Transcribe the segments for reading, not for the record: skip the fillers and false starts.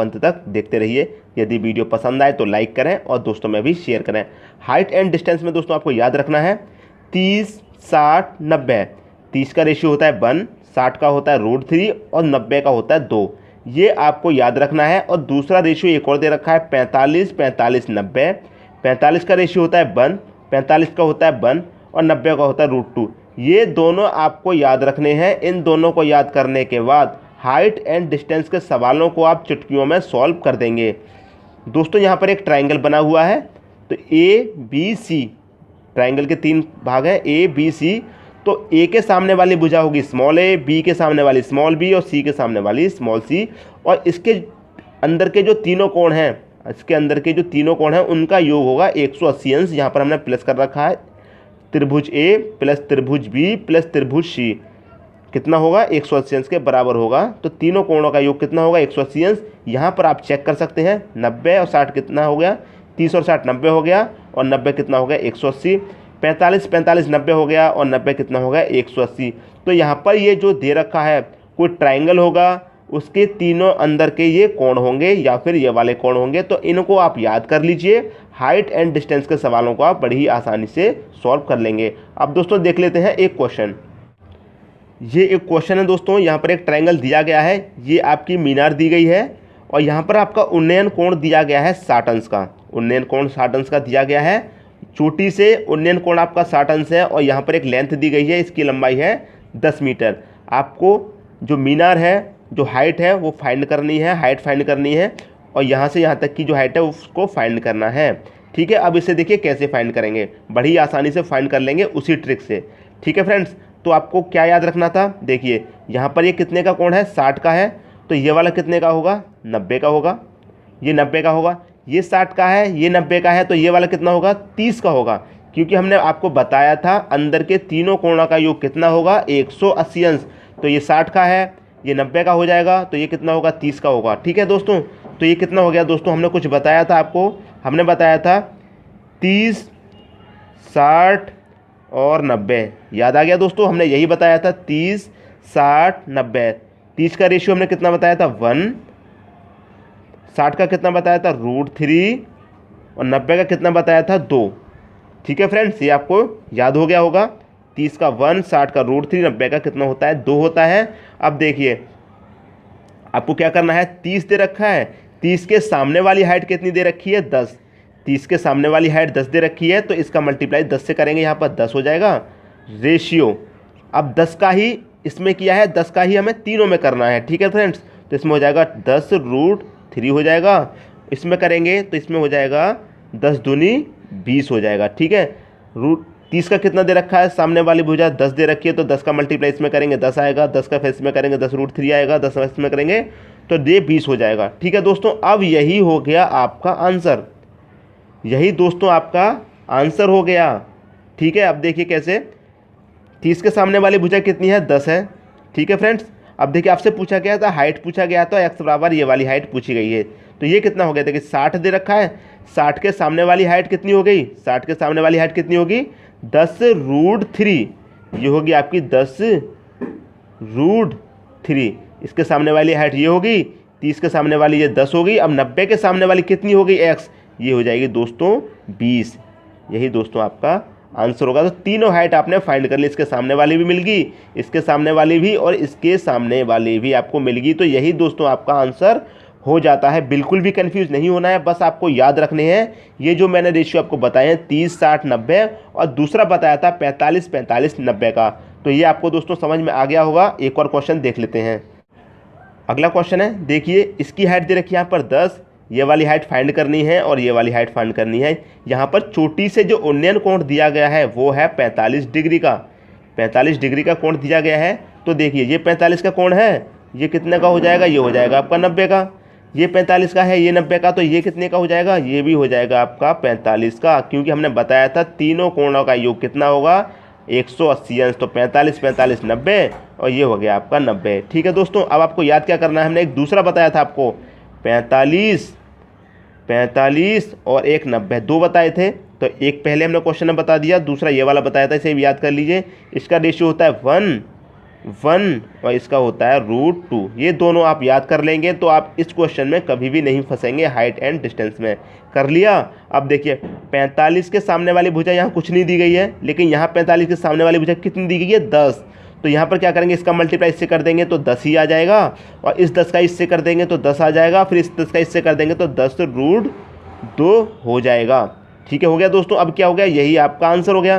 अंत तक देखते रहिए। यदि वीडियो पसंद आए तो लाइक करें और दोस्तों में भी शेयर करें। हाइट एंड डिस्टेंस में दोस्तों आपको याद रखना है 30 60 90। 30 का रेशियो होता है 1, 60 का होता है √3 और 90 का होता है 2। ये आपको याद रखना है। और दूसरा रेशियो एक और दे रखा है 45 45 90। 45 का रेशियो होता है 1, 45 का होता है 1 और 90 का होता है √2। ये दोनों आपको याद रखने हैं। इन दोनों को याद करने के बाद हाइट एंड डिस्टेंस के सवालों को आप चुटकियों में सॉल्व कर देंगे। दोस्तों यहाँ पर एक ट्रायंगल बना हुआ है, तो ABC ट्रायंगल के 3 भाग हैं ABC। तो ए के सामने वाली भुजा होगी स्मॉल a, बी के सामने वाली स्मॉल b और सी के सामने वाली स्मॉल c। और इसके अंदर के जो तीनों कोण हैं उनका योग होगा 180 अंश। यहाँ पर हमने प्लस कर रखा है। त्रिभुज ए प्लस त्रिभुज बी प्लस त्रिभुज सी कितना होगा 180 अंश के बराबर होगा। तो तीनों कोणों का योग कितना होगा 180 अंश। यहाँ पर आप चेक कर सकते हैं 90 और 60 कितना हो गया 30 और 60 90 हो गया और 90 कितना हो गया 180। 45 45 90 हो गया और 90 कितना हो गया 180। तो यहाँ पर ये जो दे रखा है कोई ट्रायंगल होगा, उसके तीनों अंदर के ये कोण होंगे या फिर ये वाले कोण होंगे। तो इनको आप याद कर लीजिए। हाइट एंड डिस्टेंस के सवालों को आप बड़ी ही आसानी से सॉल्व कर लेंगे। अब दोस्तों देख लेते हैं एक क्वेश्चन। ये एक क्वेश्चन है दोस्तों, यहाँ पर एक ट्रायंगल दिया गया है, ये आपकी मीनार दी गई है और यहाँ पर आपका उन्नयन कोण दिया गया है 60 अंश का। उन्नयन कोण 60 अंश का दिया गया है। चोटी से उन्नयन कोण आपका 60 अंश है और यहाँ पर एक लेंथ दी गई है, इसकी लंबाई है 10 मीटर। आपको जो मीनार है, जो हाइट है वो फाइंड करनी है, हाइट फाइंड करनी है और यहाँ से यहाँ तक की जो हाइट है उसको फाइंड करना है। ठीक है, अब इसे देखिए कैसे फाइंड करेंगे। बड़ी आसानी से फाइंड कर लेंगे उसी ट्रिक से। ठीक है फ्रेंड्स, तो आपको क्या याद रखना था, देखिए यहाँ पर ये कितने का कोण है 60 का है, तो ये वाला कितने का होगा 90 का होगा, ये 90 का होगा। ये 60 का है, ये 90 का है, तो ये वाला कितना होगा 30 का होगा। क्योंकि हमने आपको बताया था अंदर के तीनों कोणों का योग कितना होगा 180 अंश। तो ये 60 का है, ये 90 का हो जाएगा, तो ये कितना होगा 30 का होगा। ठीक है दोस्तों, तो ये कितना हो गया दोस्तों, हमने कुछ बताया था आपको, हमने बताया था 30 60 और 90। याद आ गया दोस्तों, हमने यही बताया था 30 60 90। 30 का रेशियो हमने कितना बताया था 1, 60 का कितना बताया था √3 और 90 का कितना बताया था 2। ठीक है फ्रेंड्स, ये आपको याद हो गया होगा। 30 का 1, 60 का √3, 90 का कितना होता है 2 होता है। अब देखिए आपको क्या करना है, 30 दे रखा है, 30 के सामने वाली हाइट कितनी दे रखी है 10। 30 के सामने वाली हाइट 10 दे रखी है, तो इसका मल्टीप्लाई 10 से करेंगे, यहाँ पर 10 हो जाएगा रेशियो। अब 10 का ही इसमें किया है, 10 का ही हमें तीनों में करना है। ठीक है फ्रेंड्स, तो इसमें हो जाएगा 10 √3 हो जाएगा। इसमें करेंगे तो इसमें हो जाएगा 10 दूनी 20 हो जाएगा। ठीक है, 30 का कितना दे रखा है, सामने वाली भुजा 10 दे रखी है, तो 10 का मल्टीप्लाई इसमें करेंगे 10 आएगा, 10 का फिर इसमें करेंगे 10 √3 आएगा, 10 इसमें करेंगे तो ये 20 हो जाएगा। ठीक है दोस्तों, अब यही हो गया आपका आंसर, यही दोस्तों आपका आंसर हो गया। ठीक है, अब देखिए कैसे, 30 के सामने वाली भुजा कितनी है 10 है। ठीक है फ्रेंड्स, अब देखिए आपसे पूछा गया था, हाइट पूछा गया था, x बराबर ये वाली हाइट पूछी गई है, तो ये कितना हो गया, देखिए 60 दे रखा है, 60 के सामने वाली हाइट कितनी हो गई, 60 के सामने वाली हाइट कितनी होगी 10 √3, ये होगी आपकी 10 √3। इसके सामने वाली हाइट ये होगी, 30 के सामने वाली ये 10 होगी। अब 90 के सामने वाली कितनी होगी x, ये हो जाएगी दोस्तों 20। यही दोस्तों आपका आंसर होगा। तो तीनों हाइट आपने फाइंड कर ली, इसके सामने वाली भी मिल गई, इसके सामने वाली भी और इसके सामने वाली भी आपको मिल गई। तो यही दोस्तों आपका आंसर हो जाता है। बिल्कुल भी कंफ्यूज नहीं होना है, बस आपको याद रखने हैं ये जो मैंने रेशियो आपको बताए हैं 30 60 90 और दूसरा बताया था 45 45 90 का। तो ये आपको दोस्तों समझ में आ गया होगा। एक और क्वेश्चन देख लेते हैं। अगला क्वेश्चन है, देखिए इसकी हाइट दे रखी है यहाँ पर 10, ये वाली हाइट फाइंड करनी है और ये वाली हाइट फाइंड करनी है। यहाँ पर चोटी से जो उन्नयन कोण दिया गया है वो है 45 डिग्री का, 45 डिग्री का कोण दिया गया है। तो देखिए ये 45 का कोण है, ये कितने का हो जाएगा, ये हो जाएगा आपका 90 का। ये 45 का है, ये 90 का, तो ये कितने का हो जाएगा, ये भी हो जाएगा आपका 45 का। क्योंकि हमने बताया था तीनों कोणों का योग कितना होगा 180 अंश। तो 45 45 90 और ये हो गया आपका 90। ठीक है दोस्तों, अब आपको याद क्या करना है, हमने एक दूसरा बताया था आपको 45 45 और एक 90, दो बताए थे। तो एक पहले हमने क्वेश्चन में बता दिया, दूसरा ये वाला बताया था, इसे भी याद कर लीजिए। इसका रेशियो होता है 1 1 और इसका होता है √2। ये दोनों आप याद कर लेंगे तो आप इस क्वेश्चन में कभी भी नहीं फंसेंगे हाइट एंड डिस्टेंस में। कर लिया। अब देखिए 45 के सामने वाली भुजा यहाँ कुछ नहीं दी गई है, लेकिन यहाँ 45 के सामने वाली भुजा कितनी दी गई है 10। तो यहाँ पर क्या करेंगे, इसका मल्टीप्लाई इससे कर देंगे तो 10 ही आ जाएगा, और इस 10 का इससे कर देंगे तो 10 आ जाएगा, फिर इस 10 का इससे कर देंगे तो 10√2 हो जाएगा। ठीक है, हो गया दोस्तों। अब क्या हो गया, यही आपका आंसर हो गया।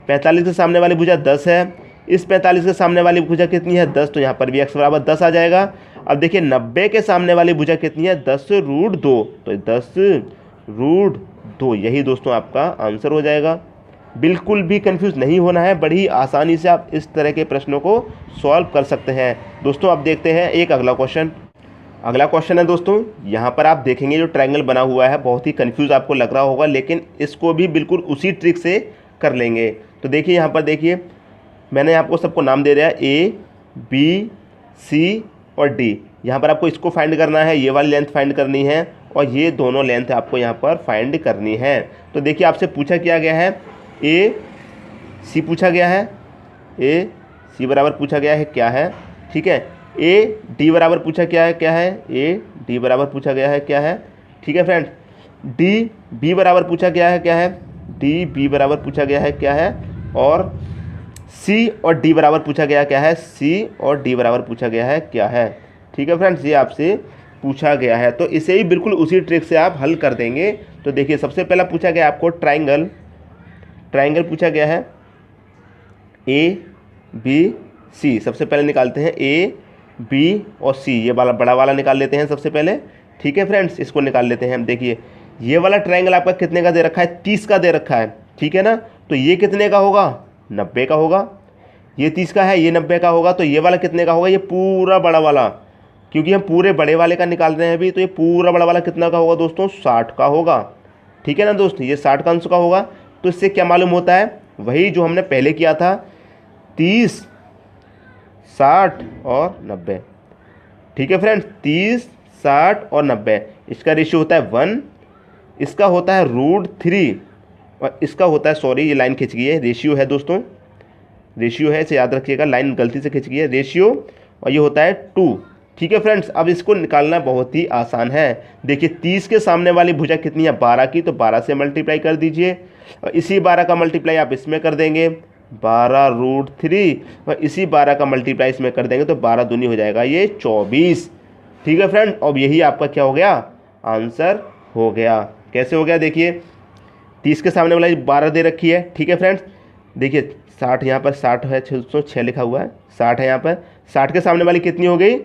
45 के सामने वाली भुजा 10 है, इस 45 के सामने वाली भुजा कितनी है 10, तो यहाँ पर भी x बराबर 10 आ जाएगा। अब देखिए 90 के सामने वाली भुजा कितनी है 10√2, तो 10√2 यही दोस्तों आपका आंसर हो जाएगा। बिल्कुल भी कंफ्यूज नहीं होना है, बड़ी आसानी से आप इस तरह के प्रश्नों को सॉल्व कर सकते हैं। दोस्तों अब देखते हैं एक अगला क्वेश्चन। अगला क्वेश्चन है दोस्तों, यहाँ पर आप देखेंगे जो ट्रायंगल बना हुआ है बहुत ही कंफ्यूज आपको लग रहा होगा, लेकिन इसको भी बिल्कुल उसी ट्रिक से कर लेंगे। तो देखिए यहाँ पर देखिए मैंने आपको सबको नाम दे दिया है A, B, C और D। यहाँ पर आपको इसको फाइंड करना है, ये वाली लेंथ फाइंड करनी है, और ये दोनों लेंथ आपको यहाँ पर फाइंड करनी है। तो देखिए आपसे पूछा क्या गया है, A, C पूछा गया है, A, C बराबर पूछा गया है क्या है, ठीक है। A, D बराबर पूछा क्या है, क्या है, A, D बराबर पूछा गया है क्या है, ठीक है फ्रेंड्स। D, B बराबर पूछा गया है क्या है, D, B बराबर पूछा गया है क्या है, और C और D बराबर पूछा गया क्या है, C और D बराबर पूछा गया है क्या है, ठीक है फ्रेंड्स। ये आपसे पूछा गया है, तो इसे ही बिल्कुल उसी ट्रिक से आप हल कर देंगे। तो देखिए सबसे पहला पूछा गया आपको ट्रायंगल पूछा गया है A, B, C। सबसे पहले निकालते हैं A, B और C, ये वाला बड़ा वाला निकाल लेते हैं सबसे पहले, ठीक है फ्रेंड्स। इसको निकाल लेते हैं हम। देखिए ये वाला ट्रायंगल आपका कितने का दे रखा है, 30 का दे रखा है, ठीक है ना। तो ये कितने का होगा, 90 का होगा। ये 30 का है, ये 90 का होगा। तो ये वाला कितने का होगा, ये पूरा बड़ा वाला, क्योंकि हम पूरे बड़े वाले का निकाल रहे हैं अभी, तो ये पूरा बड़ा वाला कितना का होगा दोस्तों, 60 का होगा, ठीक है ना दोस्तों। ये 60 का अंश का होगा। तो इससे क्या मालूम होता है, वही जो हमने पहले किया था, 30, 60 और 90, ठीक है फ्रेंड्स। 30, 60 और 90, इसका रेशियो होता है 1, इसका होता है √3, और इसका होता है, सॉरी ये लाइन खिंच गई है, रेशियो है दोस्तों, रेशियो है, इसे याद रखिएगा, लाइन गलती से खिंच गई है, रेशियो, और ये होता है 2, ठीक है फ्रेंड्स। अब इसको निकालना बहुत ही आसान है। देखिए 30 के सामने वाली भुजा कितनी है 12 की, तो 12 से मल्टीप्लाई कर दीजिए, और इसी 12 का मल्टीप्लाई आप इसमें कर देंगे 12√3, और इसी 12 का मल्टीप्लाई इसमें कर देंगे तो 12 दूनी हो जाएगा ये 24, ठीक है फ्रेंड। अब यही आपका क्या हो गया, आंसर हो गया। कैसे हो गया, देखिए 30 के सामने वाली 12 दे रखी है, ठीक है फ्रेंड्स। देखिए 60 यहाँ पर 60 है, 606 लिखा हुआ है, 60 है यहाँ पर। 60 के सामने वाली कितनी हो गई,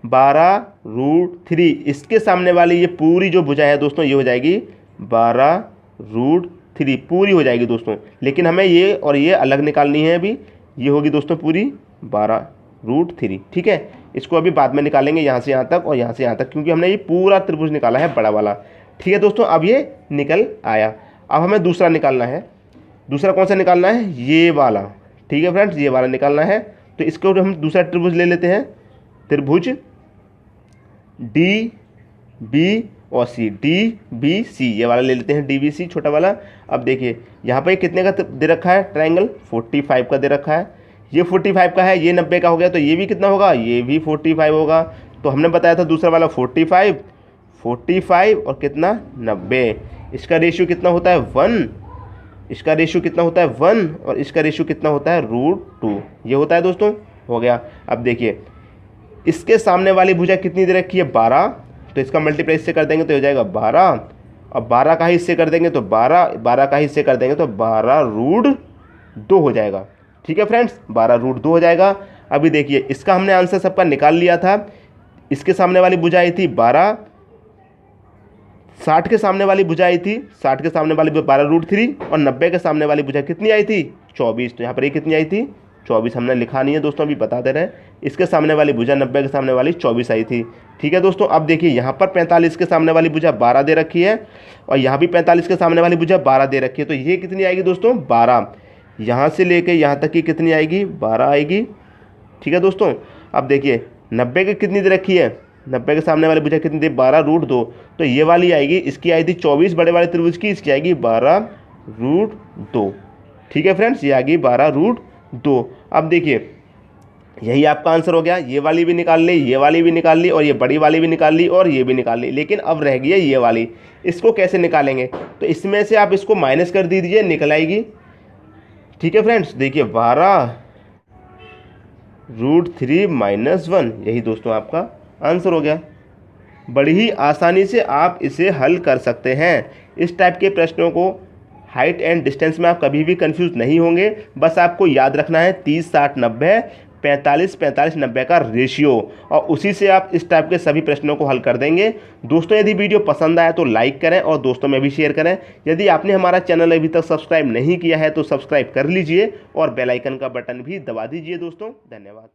12√3। इसके सामने वाली ये पूरी जो भुजा है दोस्तों, ये हो जाएगी 12√3, पूरी हो जाएगी दोस्तों। लेकिन हमें ये और ये अलग निकालनी है अभी। ये होगी दोस्तों पूरी 12√3, ठीक है। इसको अभी बाद में निकालेंगे, यहाँ से यहाँ तक और यहाँ से यहाँ तक, क्योंकि हमने ये पूरा त्रिभुज निकाला है बड़ा वाला, ठीक है दोस्तों। अब ये निकल आया। अब हमें दूसरा निकालना है। दूसरा कौन सा निकालना है, ये वाला, ठीक है फ्रेंड्स, ये वाला निकालना है। तो इसको हम दूसरा त्रिभुज ले लेते हैं, त्रिभुज DB और C, DBC, ये वाला ले लेते हैं DBC छोटा वाला। अब देखिए यहाँ पर कितने का दे रखा है ट्रायंगल, 45 का दे रखा है। ये 45 का है, ये 90 का हो गया, तो ये भी कितना होगा, ये भी 45 होगा। तो हमने बताया था दूसरा वाला 45 और कितना 90। इसका रेशियो कितना होता है 1, इसका रेशियो कितना होता है 1, और इसका रेशियो कितना होता है √2, ये होता है दोस्तों, हो गया। अब देखिए इसके सामने वाली भुजा कितनी दे रखी है 12, तो इसका मल्टीप्लाई इससे कर देंगे तो हो जाएगा 12, और 12 का ही इससे कर देंगे तो 12 का ही इससे कर देंगे तो 12√2 हो जाएगा, ठीक है फ्रेंड्स, 12√2 हो जाएगा। अभी देखिए इसका हमने आंसर सबका निकाल लिया था। इसके सामने वाली भुजा आई थी 12, 60 के सामने वाली भुजा आई थी, 60 के सामने वाली 12√3, और 90 के सामने वाली भुजा कितनी आई थी 24। तो यहाँ पर ये कितनी आई थी 24, हमने लिखा नहीं है दोस्तों, अभी बता दे रहे हैं। इसके सामने वाली भुजा 90 के सामने वाली 24 आई थी, ठीक है दोस्तों। अब देखिए यहाँ पर 45 के सामने वाली भुजा 12 दे रखी है, और यहाँ भी 45 के सामने वाली भुजा 12 दे रखी है। तो ये कितनी आएगी दोस्तों 12, यहाँ से लेके यहाँ तक की कितनी आएगी 12 आएगी, ठीक है दोस्तों। अब देखिए 90 की कितनी दे रखी है, 90 के सामने वाली भुजा कितनी थी 12√2, तो ये वाली आएगी, इसकी आई थी 24 बड़े वाले त्रिभुज की, इसकी आएगी 12√2, ठीक है फ्रेंड्स, ये आ गई 12√2। अब देखिए यही आपका आंसर हो गया। ये वाली भी निकाल ली, ये वाली भी निकाल ली, और ये बड़ी वाली भी निकाल ली, और ये भी निकाल ली। लेकिन अब रह गई है ये वाली, इसको कैसे निकालेंगे? तो इसमें से आप इसको माइनस कर दीजिए, निकल आएगी। ठीक है फ्रेंड्स, देखिए 12√3 - 1, यही दोस्तों आपका आंसर हो गया। बड़ी ही आसानी से आप इसे हल कर सकते हैं। इस टाइप के प्रश्नों को हाइट एंड डिस्टेंस में आप कभी भी कंफ्यूज नहीं होंगे। बस आपको याद रखना है 30 60 90, 45 45 90 का रेशियो, और उसी से आप इस टाइप के सभी प्रश्नों को हल कर देंगे। दोस्तों यदि वीडियो पसंद आया तो लाइक करें और दोस्तों में भी शेयर करें। यदि आपने हमारा चैनल अभी तक सब्सक्राइब नहीं किया है तो सब्सक्राइब कर लीजिए और बेल आइकन का बटन भी दबा दीजिए। दोस्तों धन्यवाद।